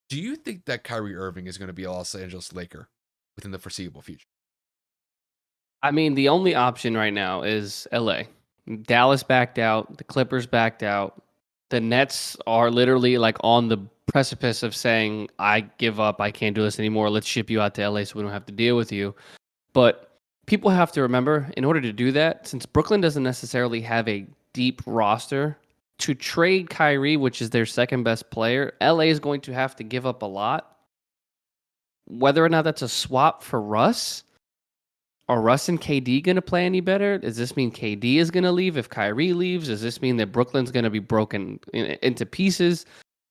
Do you think that Kyrie Irving is going to be a Los Angeles Laker within the foreseeable future? I mean, the only option right now is LA. Dallas backed out, the Clippers backed out. The Nets are literally like on the precipice of saying, I give up, I can't do this anymore. Let's ship you out to LA so we don't have to deal with you. But people have to remember, in order to do that, since Brooklyn doesn't necessarily have a deep roster, to trade Kyrie, which is their second best player, LA is going to have to give up a lot. Whether or not that's a swap for Russ, are Russ and KD going to play any better? Does this mean KD is going to leave if Kyrie leaves? Does this mean that Brooklyn's going to be broken into pieces?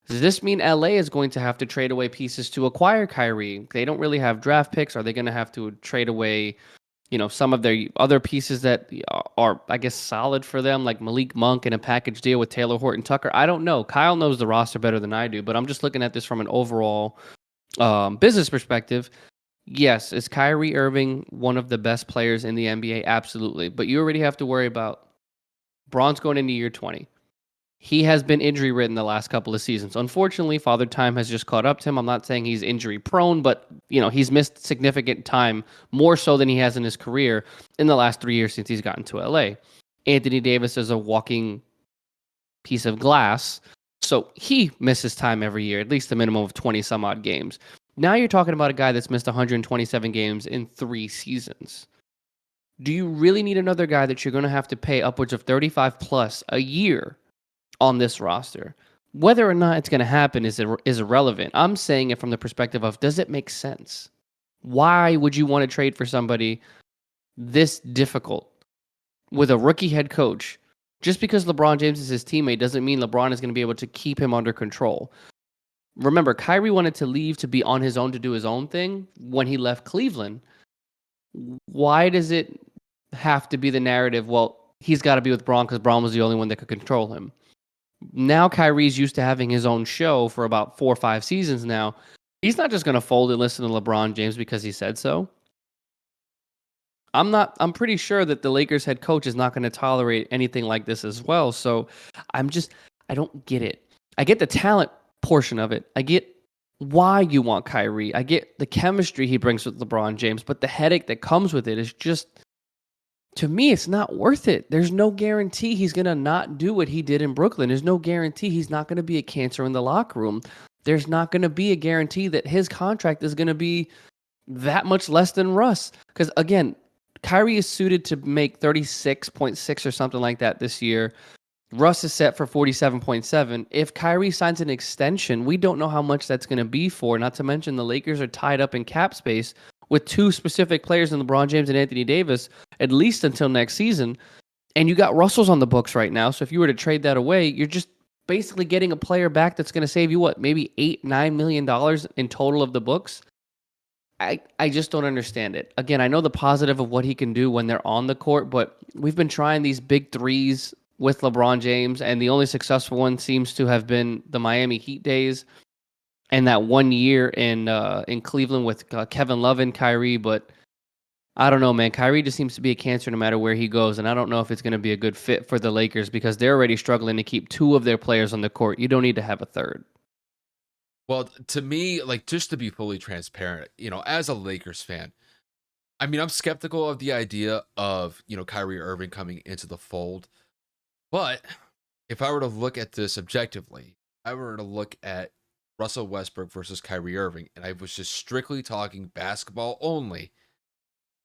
Does this mean LA is going to have to trade away pieces to acquire Kyrie? They don't really have draft picks. Are they going to have to trade away, some of their other pieces that are, I guess, solid for them, like Malik Monk in a package deal with Taylor Horton Tucker? I don't know. Kyle knows the roster better than I do, but I'm just looking at this from an overall business perspective. Yes, is Kyrie Irving one of the best players in the NBA? Absolutely. But you already have to worry about Braun's going into year 20. He has been injury ridden the last couple of seasons. Unfortunately, Father Time has just caught up to him. I'm not saying he's injury prone, but he's missed significant time, more so than he has in his career in the last 3 years since he's gotten to LA. Anthony Davis is a walking piece of glass. So he misses time every year, at least a minimum of 20 some odd games. Now you're talking about a guy that's missed 127 games in 3 seasons. Do you really need another guy that you're going to have to pay upwards of 35 plus a year on this roster? Whether or not it's going to happen is irrelevant. I'm saying it from the perspective of, does it make sense? Why would you want to trade for somebody this difficult with a rookie head coach? Just because LeBron James is his teammate doesn't mean LeBron is going to be able to keep him under control. Remember, Kyrie wanted to leave to be on his own to do his own thing when he left Cleveland. Why does it have to be the narrative? Well, he's got to be with Braun because Braun was the only one that could control him. Now Kyrie's used to having his own show for about 4 or 5 seasons now. He's not just going to fold and listen to LeBron James because he said so. I'm pretty sure that the Lakers head coach is not going to tolerate anything like this as well. So I don't get it. I get the talent portion of it. I get why you want Kyrie. I get the chemistry he brings with LeBron James, but the headache that comes with it is just, to me, it's not worth it. There's no guarantee he's going to not do what he did in Brooklyn. There's no guarantee he's not going to be a cancer in the locker room. There's not going to be a guarantee that his contract is going to be that much less than Russ. Because again, Kyrie is suited to make 36.6 or something like that this year. Russ is set for 47.7. If Kyrie signs an extension, we don't know how much that's going to be for. Not to mention the Lakers are tied up in cap space with 2 specific players in LeBron James and Anthony Davis, at least until next season. And you got Russell's on the books right now. So if you were to trade that away, you're just basically getting a player back that's going to save you maybe $8-9 million in total of the books. I just don't understand it. Again, I know the positive of what he can do when they're on the court, but we've been trying these big threes with LeBron James, and the only successful one seems to have been the Miami Heat days and that 1 year in Cleveland with Kevin Love and Kyrie. But I don't know, man. Kyrie just seems to be a cancer no matter where he goes, and I don't know if it's going to be a good fit for the Lakers because they're already struggling to keep 2 of their players on the court. You don't need to have a third. Well, to me, like, just to be fully transparent, as a Lakers fan, I mean, I'm skeptical of the idea of, Kyrie Irving coming into the fold. But if I were to look at this objectively, I were to look at Russell Westbrook versus Kyrie Irving, and I was just strictly talking basketball only,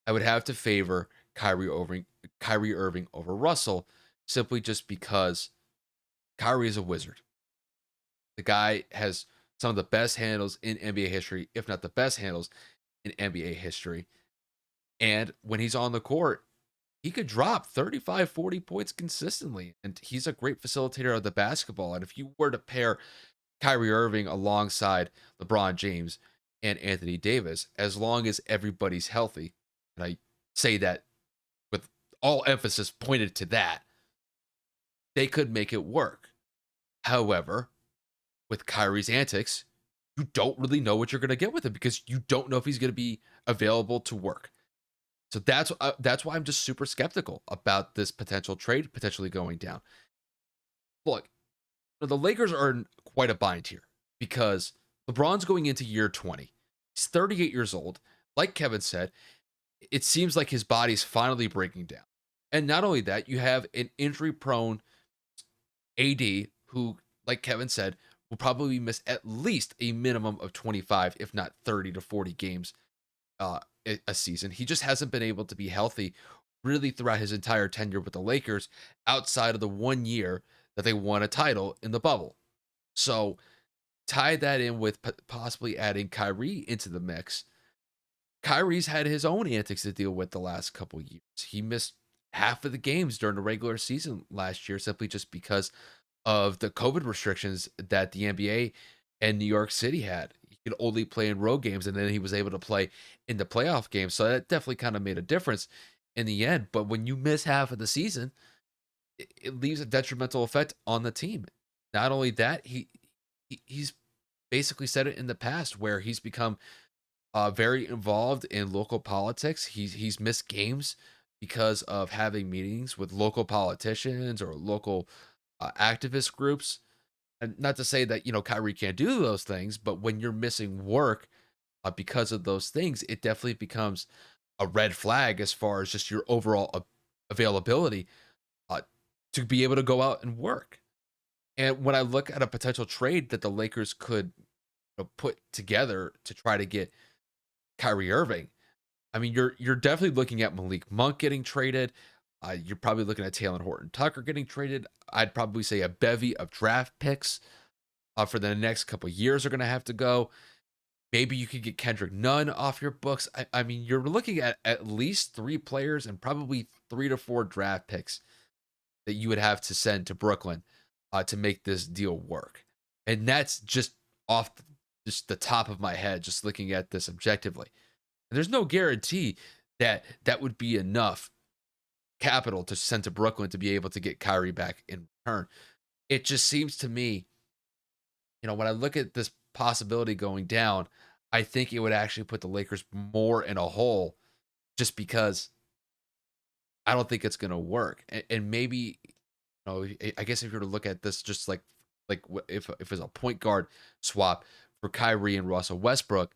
I would have to favor Kyrie Irving over Russell, simply just because Kyrie is a wizard. The guy has some of the best handles in NBA history, if not the best handles in NBA history. And when he's on the court, he could drop 35, 40 points consistently. And he's a great facilitator of the basketball. And if you were to pair Kyrie Irving alongside LeBron James and Anthony Davis, as long as everybody's healthy, and I say that with all emphasis pointed to that, they could make it work. However, with Kyrie's antics, you don't really know what you're going to get with him because you don't know if he's going to be available to work. So that's why I'm just super skeptical about this potential trade potentially going down. Look, the Lakers are in quite a bind here because LeBron's going into year 20. He's 38 years old. Like Kevin said, it seems like his body's finally breaking down. And not only that, you have an injury prone AD who, like Kevin said, will probably miss at least a minimum of 25, if not 30 to 40 games a season. He just hasn't been able to be healthy really throughout his entire tenure with the Lakers outside of the 1 year that they won a title in the bubble. So tie that in with possibly adding Kyrie into the mix. Kyrie's had his own antics to deal with the last couple years. He missed half of the games during the regular season last year simply just because of the COVID restrictions that the NBA and New York City had. He could only play in road games, and then he was able to play in the playoff games. So that definitely kind of made a difference in the end. But when you miss half of the season, it leaves a detrimental effect on the team. Not only that, he's basically said it in the past where he's become very involved in local politics. He's missed games because of having meetings with local politicians or local activist groups. And not to say that Kyrie can't do those things, but when you're missing work because of those things, it definitely becomes a red flag as far as just your overall availability uh, to be able to go out and work. And when I look at a potential trade that the Lakers could put together to try to get Kyrie Irving, I mean, you're definitely looking at Malik Monk getting traded. You're probably looking at Taylor Horton Tucker getting traded. I'd probably say a bevy of draft picks for the next couple years are going to have to go. Maybe you could get Kendrick Nunn off your books. I mean, you're looking at least three players and probably 3 to 4 draft picks that you would have to send to Brooklyn to make this deal work. And that's just off just the top of my head, just looking at this objectively. And there's no guarantee that that would be enough capital to send to Brooklyn to be able to get Kyrie back in return. It just seems to me, when I look at this possibility going down, I think it would actually put the Lakers more in a hole just because I don't think it's going to work. And maybe, I guess if you were to look at this just if it's a point guard swap for Kyrie and Russell Westbrook,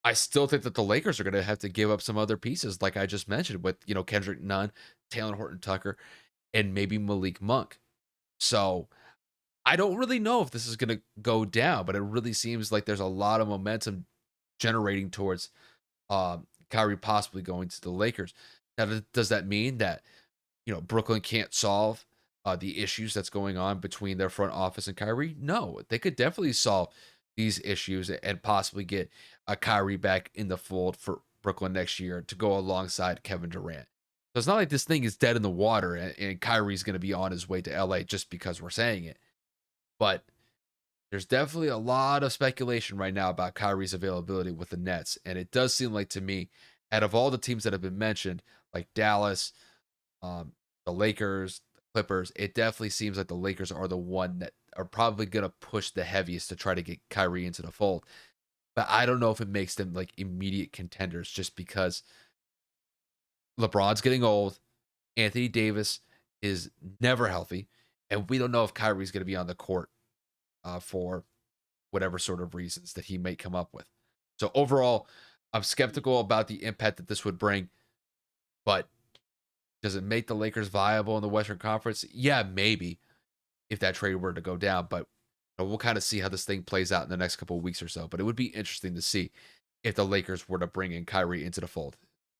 I still think that the Lakers are going to have to give up some other pieces, like I just mentioned, with Kendrick Nunn, Taylor Horton Tucker, and maybe Malik Monk. So I don't really know if this is going to go down, but it really seems like there's a lot of momentum generating towards Kyrie possibly going to the Lakers. Now, does that mean that Brooklyn can't solve the issues that's going on between their front office and Kyrie? No, they could definitely solve these issues and possibly get Kyrie back in the fold for Brooklyn next year to go alongside Kevin Durant. So it's not like this thing is dead in the water and Kyrie's going to be on his way to LA just because we're saying it. But there's definitely a lot of speculation right now about Kyrie's availability with the Nets. And it does seem like to me, out of all the teams that have been mentioned, like Dallas, um, the Lakers, the Clippers, it definitely seems like the Lakers are the one that are probably going to push the heaviest to try to get Kyrie into the fold. But I don't know if it makes them like immediate contenders just because LeBron's getting old. Anthony Davis is never healthy. And we don't know if Kyrie's going to be on the court for whatever sort of reasons that he may come up with. So overall, I'm skeptical about the impact that this would bring. But does it make the Lakers viable in the Western Conference? Yeah, maybe if that trade were to go down. But we'll kind of see how this thing plays out in the next couple of weeks or so. But it would be interesting to see if the Lakers were to bring in Kyrie into the fold.